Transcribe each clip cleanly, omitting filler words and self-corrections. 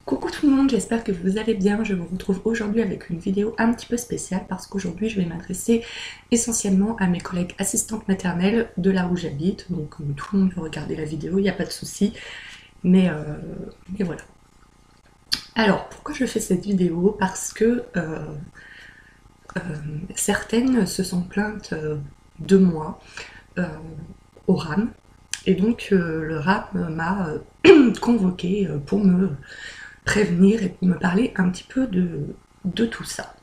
Coucou tout le monde, j'espère que vous allez bien. Je vous retrouve aujourd'hui avec une vidéo un petit peu spéciale parce qu'aujourd'hui je vais m'adresser essentiellement à mes collègues assistantes maternelles de là où j'habite. Donc tout le monde peut regarder la vidéo, il n'y a pas de souci. Mais voilà. Alors pourquoi je fais cette vidéo? Parce que certaines se sont plaintes de moi au RAM. Et donc le RAM m'a convoqué pour me prévenir et pour me parler un petit peu de tout ça.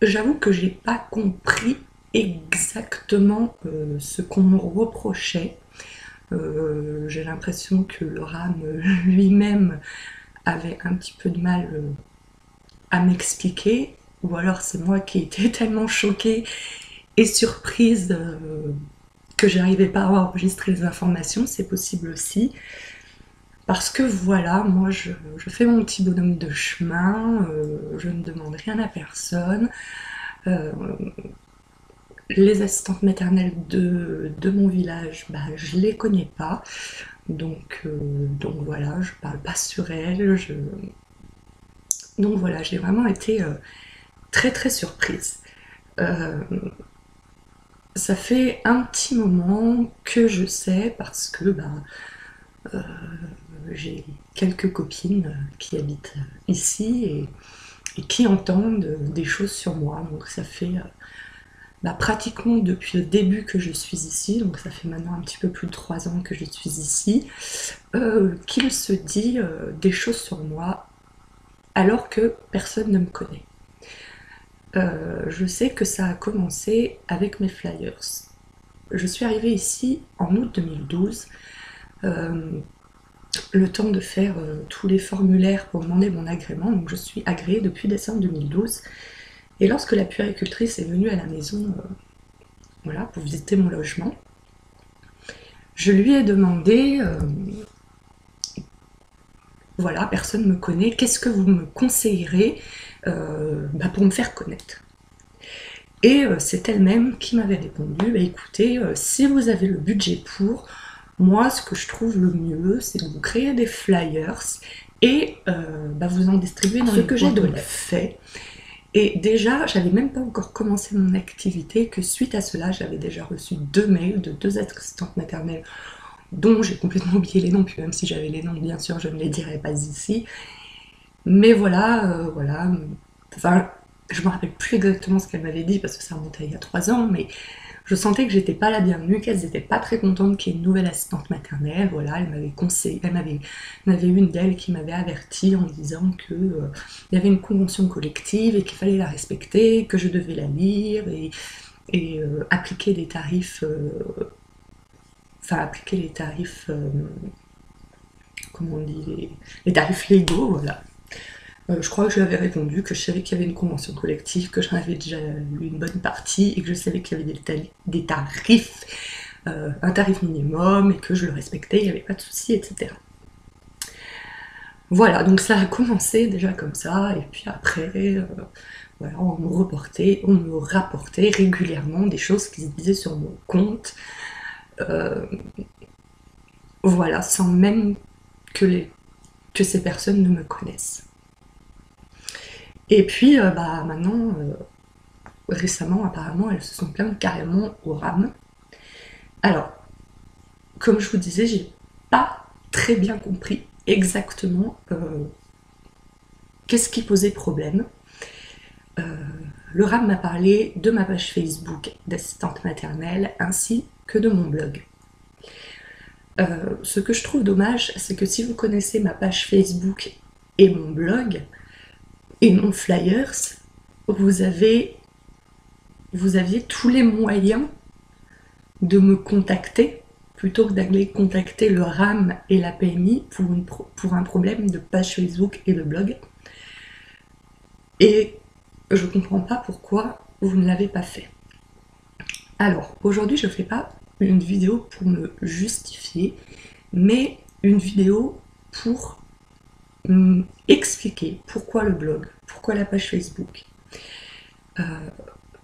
J'avoue que j'ai pas compris exactement ce qu'on me reprochait. J'ai l'impression que le RAM lui-même avait un petit peu de mal à m'expliquer, ou alors c'est moi qui étais tellement choquée et surprise que j'arrivais pas à enregistrer les informations, c'est possible aussi. Parce que voilà, moi je fais mon petit bonhomme de chemin, je ne demande rien à personne. Les assistantes maternelles de mon village, bah, je les connais pas. Donc voilà, je parle pas sur elles. Donc voilà, j'ai vraiment été très très surprise. Ça fait un petit moment que je sais parce que bah, j'ai quelques copines qui habitent ici et qui entendent des choses sur moi. Donc ça fait bah, pratiquement depuis le début que je suis ici, donc ça fait maintenant un petit peu plus de 3 ans que je suis ici, qu'il se dit des choses sur moi alors que personne ne me connaît. Je sais que ça a commencé avec mes flyers. Je suis arrivée ici en août 2012. Le temps de faire tous les formulaires pour demander mon agrément. Donc je suis agréée depuis décembre 2012. Et lorsque la puéricultrice est venue à la maison voilà, pour visiter mon logement, je lui ai demandé, voilà, personne ne me connaît, qu'est-ce que vous me conseillerez bah, pour me faire connaître? Et c'est elle-même qui m'avait répondu, bah, écoutez, si vous avez le budget pour, moi, ce que je trouve le mieux, c'est de vous créer des flyers et bah, vous en distribuer dans les boîtes aux lettres. Ce que j'ai donc fait. Et déjà, j'avais même pas encore commencé mon activité que suite à cela, j'avais déjà reçu 2 mails de 2 assistantes maternelles dont j'ai complètement oublié les noms, puis même si j'avais les noms, bien sûr, je ne les dirai pas ici. Mais voilà, voilà. Enfin, je me rappelle plus exactement ce qu'elle m'avait dit parce que ça remontait il y a 3 ans, mais je sentais que j'étais pas la bienvenue, qu'elles étaient pas très contentes qu'il y ait une nouvelle assistante maternelle. Voilà, elle m'avait conseillé, elle m'avait une d'elles qui m'avait averti en me disant que il y avait une convention collective et qu'il fallait la respecter, que je devais la lire et appliquer des tarifs, enfin appliquer les tarifs, comment on dit, les tarifs légaux, voilà. Je crois que je lui avais répondu que je savais qu'il y avait une convention collective, que j'en avais déjà lu une bonne partie et que je savais qu'il y avait des tarifs, un tarif minimum et que je le respectais, il n'y avait pas de souci, etc. Voilà, donc ça a commencé déjà comme ça et puis après, voilà, on me rapportait régulièrement des choses qui se disaient sur mon compte, voilà, sans même que ces personnes ne me connaissent. Et puis bah, maintenant, récemment apparemment, elles se sont plaintes carrément au RAM. Alors, comme je vous disais, j'ai pas très bien compris exactement qu'est-ce qui posait problème. Le RAM m'a parlé de ma page Facebook d'assistante maternelle ainsi que de mon blog. Ce que je trouve dommage, c'est que si vous connaissez ma page Facebook et mon blog et mon flyers, vous aviez tous les moyens de me contacter plutôt que d'aller contacter le RAM et la PMI pour un problème de page Facebook et de blog. Et je comprends pas pourquoi vous ne l'avez pas fait. Alors, aujourd'hui, je ne fais pas une vidéo pour me justifier, mais une vidéo pour expliquer pourquoi le blog, pourquoi la page Facebook.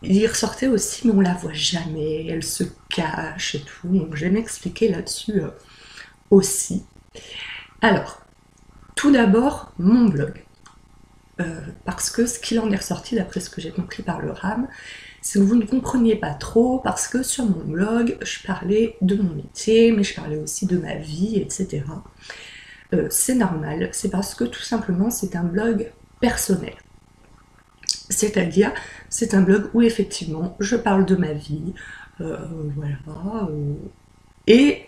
Il y ressortait aussi, mais on la voit jamais, elle se cache et tout, donc je vais m'expliquer là-dessus aussi. Alors, Tout d'abord, mon blog. Parce que ce qu'il en est ressorti, d'après ce que j'ai compris par le RAM, c'est que vous ne compreniez pas trop, parce que sur mon blog, je parlais de mon métier, mais je parlais aussi de ma vie, etc. C'est normal, c'est parce que tout simplement, c'est un blog personnel. C'est-à-dire, c'est un blog où effectivement, je parle de ma vie, voilà, et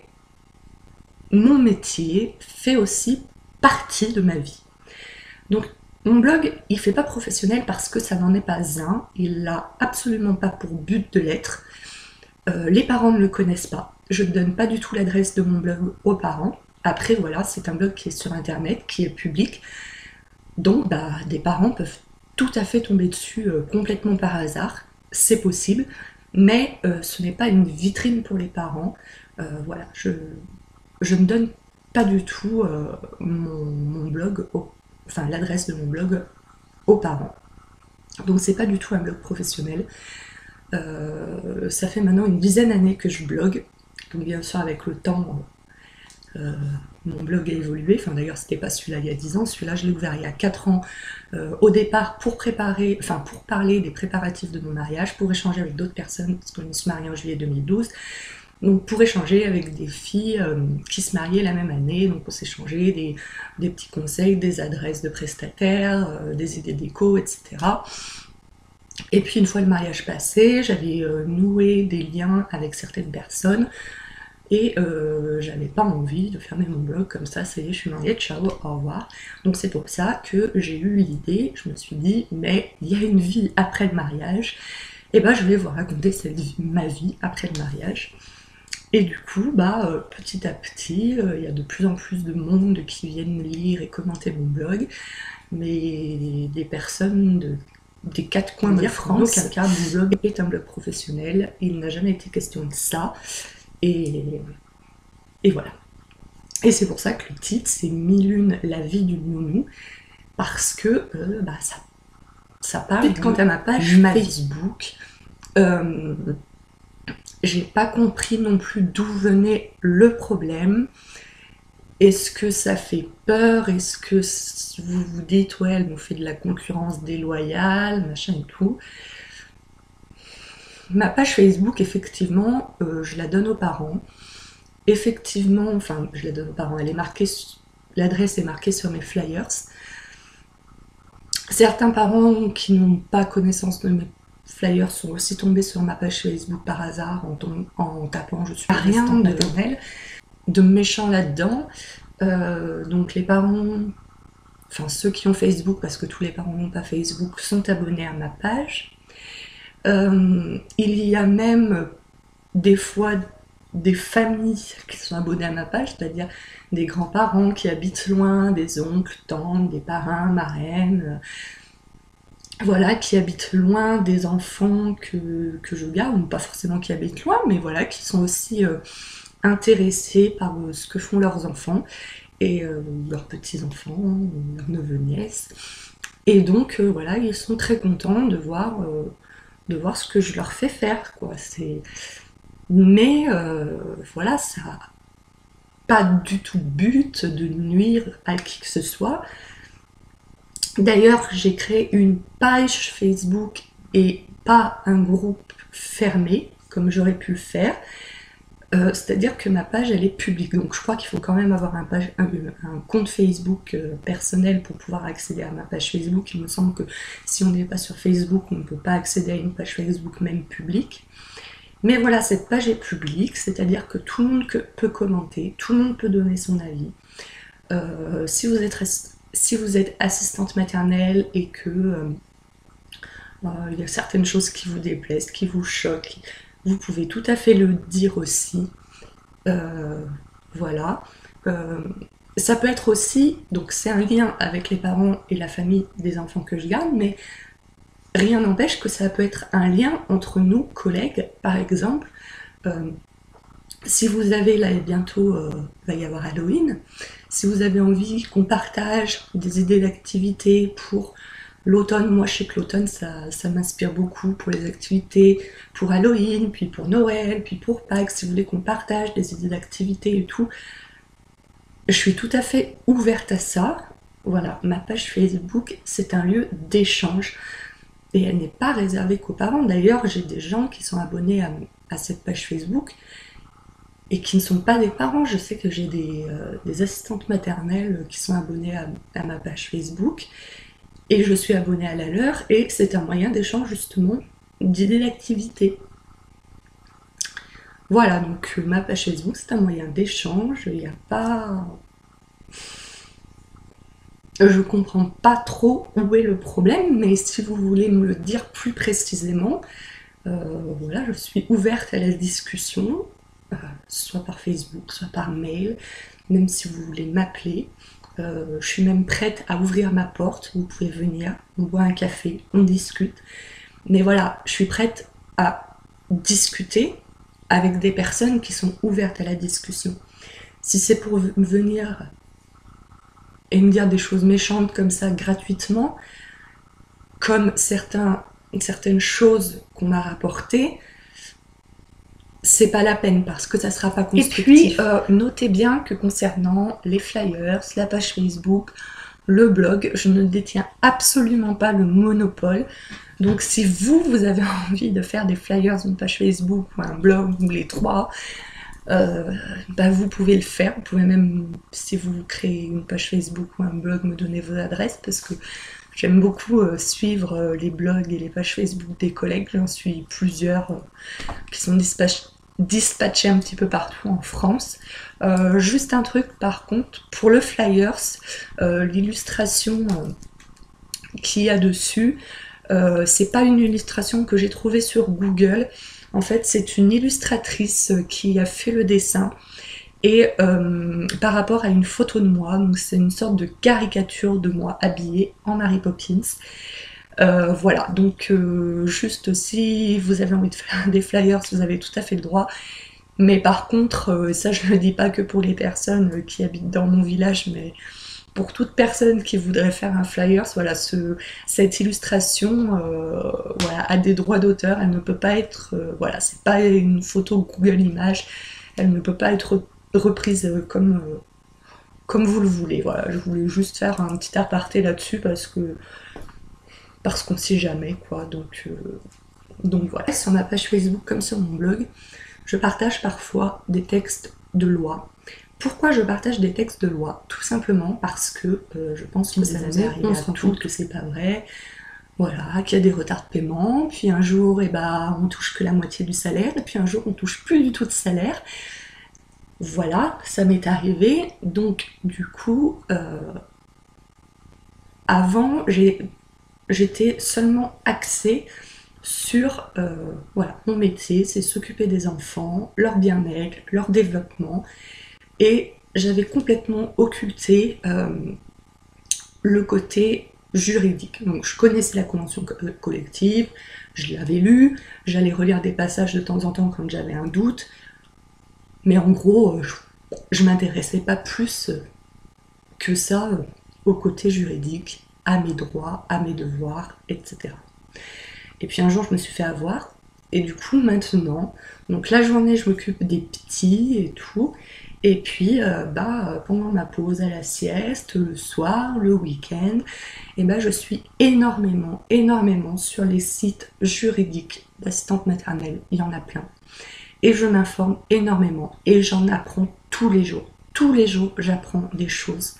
mon métier fait aussi partie de ma vie. Donc, mon blog, il ne fait pas professionnel parce que ça n'en est pas un, il n'a absolument pas pour but de l'être. Les parents ne le connaissent pas, je ne donne pas du tout l'adresse de mon blog aux parents. Après, voilà, c'est un blog qui est sur internet, qui est public, donc des parents peuvent tout à fait tomber dessus complètement par hasard, c'est possible, mais ce n'est pas une vitrine pour les parents. Voilà, je ne donne pas du tout mon blog, enfin l'adresse de mon blog aux parents. Donc c'est pas du tout un blog professionnel. Ça fait maintenant une dizaine d'années que je blogue, donc bien sûr avec le temps, mon blog a évolué. Enfin d'ailleurs c'était pas celui-là il y a 10 ans, celui-là je l'ai ouvert il y a 4 ans, au départ pour parler des préparatifs de mon mariage, pour échanger avec d'autres personnes, parce que je me suis mariée en juillet 2012. Donc pour échanger avec des filles qui se mariaient la même année, donc on s'échangeait des petits conseils, des adresses de prestataires, des idées déco, etc. Et puis une fois le mariage passé, j'avais noué des liens avec certaines personnes et j'avais pas envie de fermer mon blog comme ça y est, je suis mariée, ciao, au revoir. Donc c'est pour ça que j'ai eu l'idée, je me suis dit, mais il y a une vie après le mariage, et je vais vous raconter ma vie après le mariage. Et du coup, petit à petit, il y a de plus en plus de monde qui viennent lire et commenter mon blog, mais des personnes des 4 coins de France. En aucun cas, mon blog est un blog professionnel, il n'a jamais été question de ça, et voilà. Et c'est pour ça que le titre, c'est 1001 la vie du nounou, parce que ça parle. Quant à ma page Facebook, j'ai pas compris non plus d'où venait le problème. Est-ce que ça fait peur? Est-ce que vous vous dites, ouais, elle nous fait de la concurrence déloyale, machin et tout? Ma page Facebook, effectivement, je la donne aux parents. Effectivement, enfin, je la donne aux parents, elle est marquée, l'adresse est marquée sur mes flyers. Certains parents qui n'ont pas connaissance de mes flyers sont aussi tombés sur ma page Facebook par hasard en tapant je suis assistante maternelle, de méchant là-dedans. Donc les parents, enfin ceux qui ont Facebook, parce que tous les parents n'ont pas Facebook, sont abonnés à ma page. Il y a même des fois des familles qui sont abonnées à ma page, c'est-à-dire des grands-parents qui habitent loin, des oncles, tantes, des parrains, marraines, voilà, qui habitent loin des enfants que je garde, ou pas forcément qui habitent loin, mais voilà, qui sont aussi intéressés par ce que font leurs enfants, et leurs petits-enfants, leurs neveux-nièces. Et donc, voilà, ils sont très contents de voir ce que je leur fais faire, quoi. Mais, voilà, ça n'a pas du tout but de nuire à qui que ce soit. D'ailleurs, j'ai créé une page Facebook et pas un groupe fermé, comme j'aurais pu le faire. C'est-à-dire que ma page, elle est publique. Donc je crois qu'il faut quand même avoir un compte Facebook personnel pour pouvoir accéder à ma page Facebook. Il me semble que si on n'est pas sur Facebook, on ne peut pas accéder à une page Facebook même publique. Mais voilà, cette page est publique, c'est-à-dire que tout le monde peut commenter, tout le monde peut donner son avis. Si vous êtes assistante maternelle et que il y a certaines choses qui vous déplaisent, qui vous choquent, vous pouvez tout à fait le dire aussi. Voilà. Ça peut être aussi, donc c'est un lien avec les parents et la famille des enfants que je garde, mais rien n'empêche que ça peut être un lien entre nous, collègues, par exemple. Si vous avez, là bientôt, va y avoir Halloween, si vous avez envie qu'on partage des idées d'activités pour l'automne, moi je sais que l'automne ça m'inspire beaucoup pour les activités, pour Halloween, puis pour Noël, puis pour Pâques, si vous voulez qu'on partage des idées d'activités et tout, je suis tout à fait ouverte à ça. Voilà, ma page Facebook, c'est un lieu d'échange et elle n'est pas réservée qu'aux parents. D'ailleurs, j'ai des gens qui sont abonnés à cette page Facebook et qui ne sont pas des parents. Je sais que j'ai des assistantes maternelles qui sont abonnées à ma page Facebook et je suis abonnée à la leur et c'est un moyen d'échange justement d'idées d'activité. Voilà, donc ma page Facebook c'est un moyen d'échange, il n'y a pas... Je comprends pas trop où est le problème, mais si vous voulez me le dire plus précisément, voilà, je suis ouverte à la discussion, soit par Facebook, soit par mail, même si vous voulez m'appeler. Je suis même prête à ouvrir ma porte, vous pouvez venir, on boit un café, on discute. Mais voilà, je suis prête à discuter avec des personnes qui sont ouvertes à la discussion. Si c'est pour venir et me dire des choses méchantes comme ça gratuitement, comme certaines choses qu'on m'a rapportées, c'est pas la peine parce que ça sera pas constructif. Et puis, notez bien que concernant les flyers, la page Facebook, le blog, je ne détiens absolument pas le monopole. Donc si vous avez envie de faire des flyers, une page Facebook ou un blog ou les trois, vous pouvez le faire. Vous pouvez même, si vous créez une page Facebook ou un blog, me donner vos adresses parce que j'aime beaucoup suivre les blogs et les pages Facebook des collègues. J'en suis plusieurs qui sont dispatchés un petit peu partout en France. Juste un truc par contre, pour le flyers, l'illustration qu'il y a dessus, c'est pas une illustration que j'ai trouvée sur Google. En fait, c'est une illustratrice qui a fait le dessin et par rapport à une photo de moi, donc c'est une sorte de caricature de moi habillée en Mary Poppins. Voilà, donc juste si vous avez envie de faire des flyers, vous avez tout à fait le droit. Mais par contre, ça je ne le dis pas que pour les personnes qui habitent dans mon village, mais pour toute personne qui voudrait faire un flyers, voilà, cette illustration voilà, a des droits d'auteur, elle ne peut pas être, voilà, c'est pas une photo Google Images, elle ne peut pas être reprise comme vous le voulez. Voilà, je voulais juste faire un petit aparté là-dessus parce qu'on sait jamais quoi, donc voilà. Sur ma page Facebook comme sur mon blog, je partage parfois des textes de loi. Pourquoi je partage des textes de loi? Tout simplement parce que je pense que ça nous arrive, on se rend compte que c'est pas vrai, voilà, qu'il y a des retards de paiement, puis un jour on touche que la moitié du salaire, et puis un jour on touche plus du tout de salaire. Voilà, ça m'est arrivé, donc du coup, avant j'étais seulement axée sur voilà, mon métier, c'est s'occuper des enfants, leur bien-être, leur développement, et j'avais complètement occulté le côté juridique. Donc je connaissais la convention collective, je l'avais lue, j'allais relire des passages de temps en temps quand j'avais un doute, mais en gros, je m'intéressais pas plus que ça au côté juridique, à mes droits, à mes devoirs, etc. Et puis un jour, je me suis fait avoir, et du coup, maintenant, donc la journée, je m'occupe des petits et tout, et puis pendant ma pause à la sieste, le soir, le week-end, et je suis énormément sur les sites juridiques d'assistantes maternelles, il y en a plein. Et je m'informe énormément, et j'en apprends tous les jours. Tous les jours, j'apprends des choses.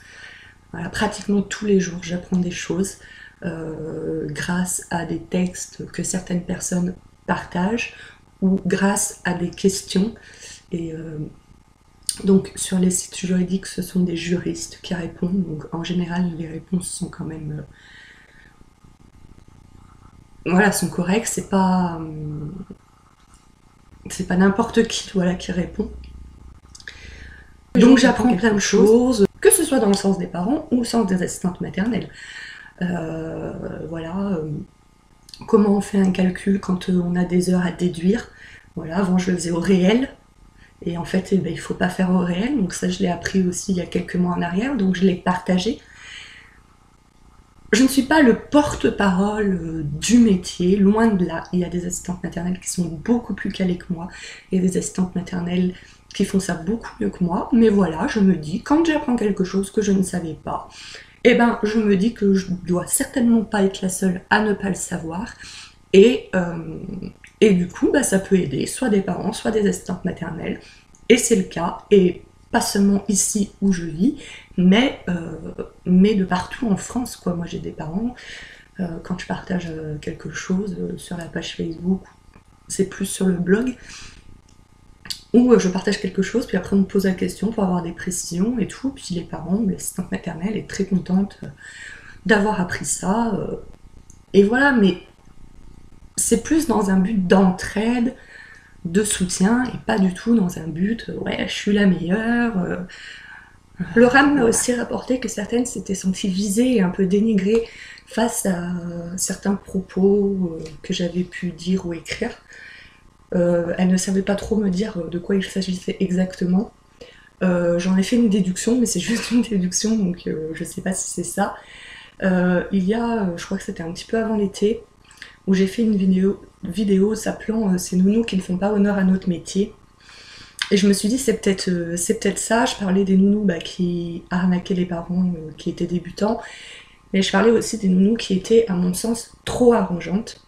Voilà, pratiquement tous les jours, j'apprends des choses. Grâce à des textes que certaines personnes partagent ou grâce à des questions. Et donc sur les sites juridiques, ce sont des juristes qui répondent. Donc en général, les réponses sont quand même voilà, sont correctes. C'est pas n'importe qui, voilà, qui répond. Donc j'apprends plein de choses, que ce soit dans le sens des parents ou le sens des assistantes maternelles. Voilà, comment on fait un calcul quand on a des heures à déduire. Voilà, avant je le faisais au réel, et en fait il ne faut pas faire au réel, donc ça je l'ai appris aussi il y a quelques mois en arrière, donc je l'ai partagé. Je ne suis pas le porte-parole du métier, loin de là. Il y a des assistantes maternelles qui sont beaucoup plus calées que moi, il y a des assistantes maternelles qui font ça beaucoup mieux que moi, mais voilà, je me dis, quand j'apprends quelque chose que je ne savais pas, et ben je me dis que je dois certainement pas être la seule à ne pas le savoir. Et, du coup, bah, ça peut aider soit des parents, soit des assistantes maternelles. Et c'est le cas, et pas seulement ici où je vis, mais de partout en France, quoi. Moi j'ai des parents, quand je partage quelque chose sur la page Facebook, c'est plus sur le blog, où je partage quelque chose, puis après on me pose la question pour avoir des précisions et tout, puis les parents, l'assistante maternelle est très contente d'avoir appris ça, et voilà, mais c'est plus dans un but d'entraide, de soutien, et pas du tout dans un but, ouais, je suis la meilleure. Le RAM m'a aussi rapporté que certaines s'étaient senties visées et un peu dénigrées face à certains propos que j'avais pu dire ou écrire. Elle ne savait pas trop me dire de quoi il s'agissait exactement. J'en ai fait une déduction, mais c'est juste une déduction, donc je sais pas si c'est ça. Il y a, je crois que c'était un petit peu avant l'été, où j'ai fait une vidéo s'appelant Ces nounous qui ne font pas honneur à notre métier. Et je me suis dit, c'est peut-être ça. Je parlais des nounous qui arnaquaient les parents qui étaient débutants, mais je parlais aussi des nounous qui étaient, à mon sens, trop arrangeantes.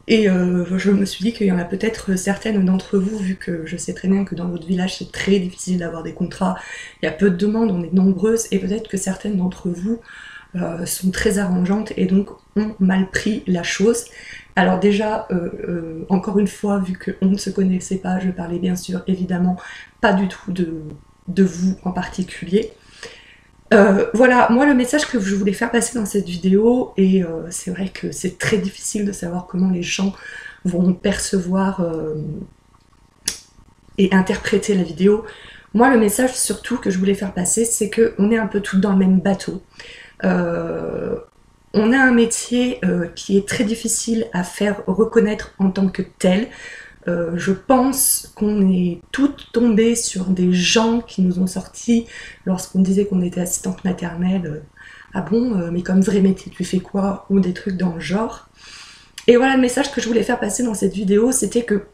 Et je me suis dit qu'il y en a peut-être certaines d'entre vous, vu que je sais très bien que dans votre village c'est très difficile d'avoir des contrats, il y a peu de demandes, on est nombreuses, et peut-être que certaines d'entre vous sont très arrangeantes et donc ont mal pris la chose. Alors déjà, encore une fois, vu qu'on ne se connaissait pas, je parlais bien sûr évidemment pas du tout de vous en particulier. Voilà, moi le message que je voulais faire passer dans cette vidéo, et c'est vrai que c'est très difficile de savoir comment les gens vont percevoir et interpréter la vidéo. Moi le message surtout que je voulais faire passer, c'est qu'on est un peu tous dans le même bateau. On a un métier qui est très difficile à faire reconnaître en tant que tel. Je pense qu'on est toutes tombées sur des gens qui nous ont sorti lorsqu'on disait qu'on était assistante maternelle. Ah bon, mais comme vrai métier, tu fais quoi? Ou des trucs dans le genre. Et voilà, le message que je voulais faire passer dans cette vidéo, c'était que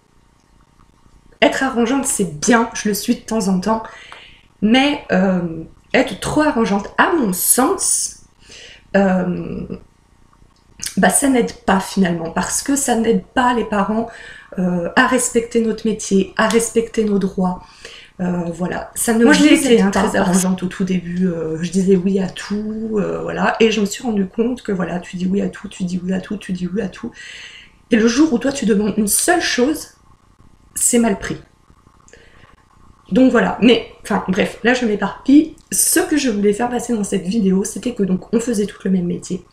être arrangeante, c'est bien, je le suis de temps en temps, mais être trop arrangeante, à mon sens, ça n'aide pas finalement, parce que ça n'aide pas les parents à respecter notre métier, à respecter nos droits. Voilà, ça ne. Moi je l'ai été très arrangeante au tout début, je disais oui à tout, voilà, et je me suis rendu compte que voilà, tu dis oui à tout, tu dis oui à tout, tu dis oui à tout, et le jour où toi tu demandes une seule chose, c'est mal pris. Donc voilà, mais enfin bref, là je m'éparpille. Ce que je voulais faire passer dans cette vidéo, c'était que donc on faisait toutes le même métier,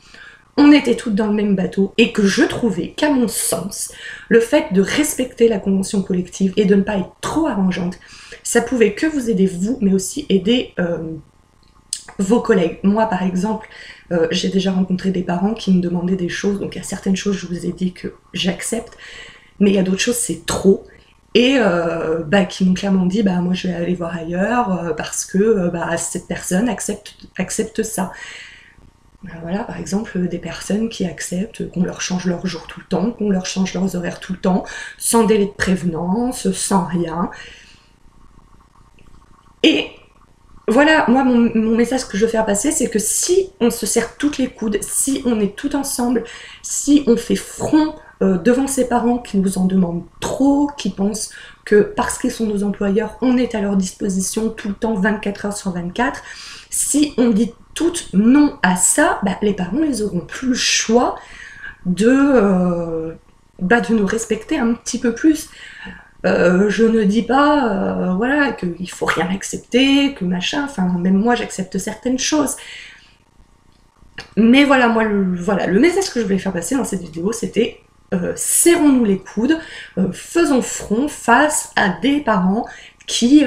on était toutes dans le même bateau, et que je trouvais qu'à mon sens, le fait de respecter la convention collective et de ne pas être trop arrangeante, ça pouvait que vous aider vous, mais aussi aider vos collègues. Moi par exemple, j'ai déjà rencontré des parents qui me demandaient des choses, donc il y a certaines choses je vous ai dit que j'accepte, mais il y a d'autres choses c'est trop, et qui m'ont clairement dit moi je vais aller voir ailleurs parce que cette personne accepte ça. Voilà, par exemple, des personnes qui acceptent qu'on leur change leurs jours tout le temps, qu'on leur change leurs horaires tout le temps, sans délai de prévenance, sans rien. Et voilà, moi, mon message que je veux faire passer, c'est que si on se serre toutes les coudes, si on est tout ensemble, si on fait front devant ses parents qui nous en demandent trop, qui pensent que parce qu'ils sont nos employeurs, on est à leur disposition tout le temps, 24 heures sur 24, si on dit toutes non à ça, les parents, ils auront plus le choix de nous respecter un petit peu plus. Je ne dis pas voilà, qu'il faut rien accepter, que machin, enfin même moi j'accepte certaines choses. Mais voilà, moi le message que je voulais faire passer dans cette vidéo, c'était serrons-nous les coudes, faisons front face à des parents qui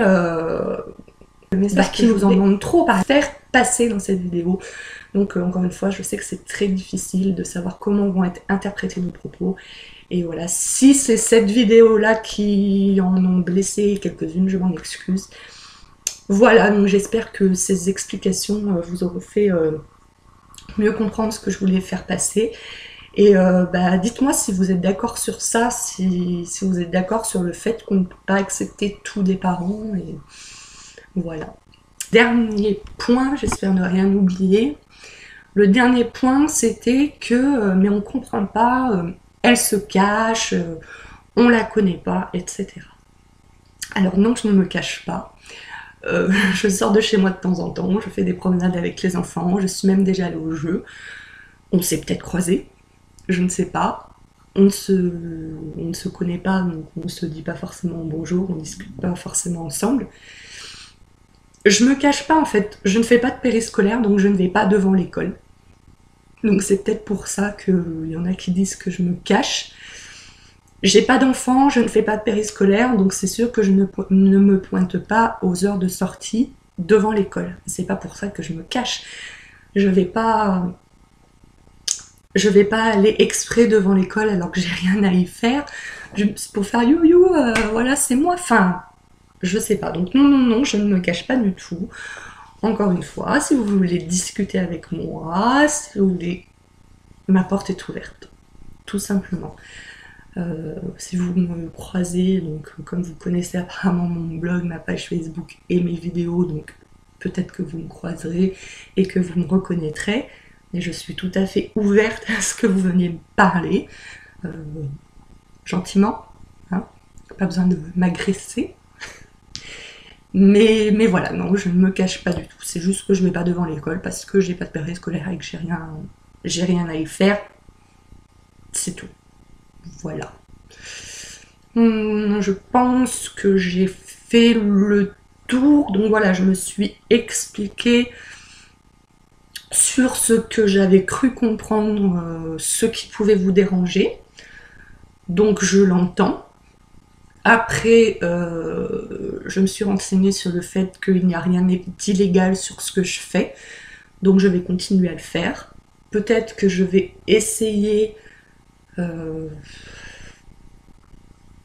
nous en demandent trop à faire passer dans cette vidéo. Donc encore une fois, je sais que c'est très difficile de savoir comment vont être interprétés nos propos. Et voilà, si c'est cette vidéo-là qui en ont blessé quelques-unes, je m'en excuse. Voilà, donc j'espère que ces explications vous auront fait mieux comprendre ce que je voulais faire passer. Et dites-moi si vous êtes d'accord sur ça, si vous êtes d'accord sur le fait qu'on ne peut pas accepter tout des parents. Et voilà. dernier point, j'espère ne rien oublier. Le dernier point, c'était que, mais on comprend pas, elle se cache, on la connaît pas, etc. Alors non, je ne me cache pas. Je sors de chez moi de temps en temps, je fais des promenades avec les enfants, je suis même déjà allée au jeu. On s'est peut-être croisés, je ne sais pas. On ne se connaît pas, donc on ne se dit pas forcément bonjour, on ne discute pas forcément ensemble. Je me cache pas en fait, je ne fais pas de périscolaire, donc je ne vais pas devant l'école. Donc c'est peut-être pour ça qu'il y en a qui disent que je me cache. J'ai pas d'enfant, je ne fais pas de périscolaire, donc c'est sûr que je ne me pointe pas aux heures de sortie devant l'école. C'est pas pour ça que je me cache. Je vais pas, je vais pas aller exprès devant l'école alors que j'ai rien à y faire. Pour faire you, voilà, c'est moi. Enfin, je sais pas. Donc non, non, non, je ne me cache pas du tout. Encore une fois, si vous voulez discuter avec moi, si vous voulez, ma porte est ouverte, tout simplement. Si vous me croisez, donc comme vous connaissez apparemment mon blog, ma page Facebook et mes vidéos, donc peut-être que vous me croiserez et que vous me reconnaîtrez. Et je suis tout à fait ouverte à ce que vous veniez me parler, gentiment, hein, pas besoin de m'agresser. Mais voilà, non, je ne me cache pas du tout. C'est juste que je ne vais pas devant l'école parce que j'ai pas de périscolaire et que j'ai rien à y faire. C'est tout. Voilà. Je pense que j'ai fait le tour. Donc voilà, je me suis expliquée sur ce que j'avais cru comprendre, ce qui pouvait vous déranger. Donc je l'entends. Après, je me suis renseignée sur le fait qu'il n'y a rien d'illégal sur ce que je fais. Donc je vais continuer à le faire. Peut-être que je vais essayer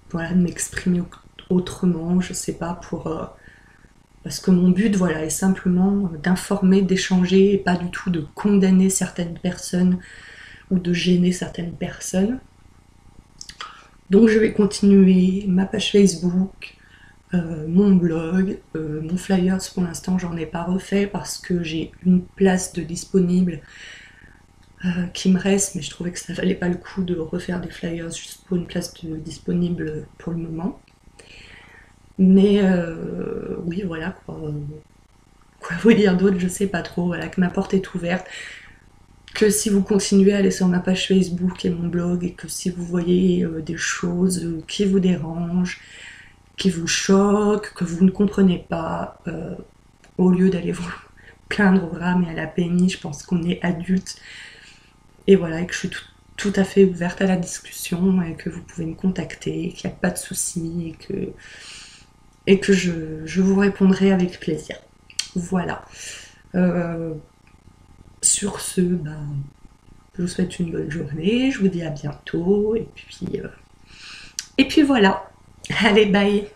voilà, de m'exprimer autrement, je sais pas, parce que mon but voilà, est simplement d'informer, d'échanger et pas du tout de condamner certaines personnes ou de gêner certaines personnes. Donc je vais continuer ma page Facebook, mon blog, mon flyers pour l'instant j'en ai pas refait parce que j'ai une place de disponible qui me reste, mais je trouvais que ça valait pas le coup de refaire des flyers juste pour une place disponible pour le moment. Mais oui, voilà quoi. Quoi vous dire d'autre, je sais pas trop. Voilà, que ma porte est ouverte. Que si vous continuez à aller sur ma page Facebook et mon blog, et que si vous voyez des choses qui vous dérangent, qui vous choquent, que vous ne comprenez pas, au lieu d'aller vous plaindre au drame et à la PMI, je pense qu'on est adulte. Et voilà, et que je suis tout à fait ouverte à la discussion et que vous pouvez me contacter, qu'il n'y a pas de souci et que je vous répondrai avec plaisir. Voilà. Sur ce, je vous souhaite une bonne journée, je vous dis à bientôt, et puis voilà. Allez, bye!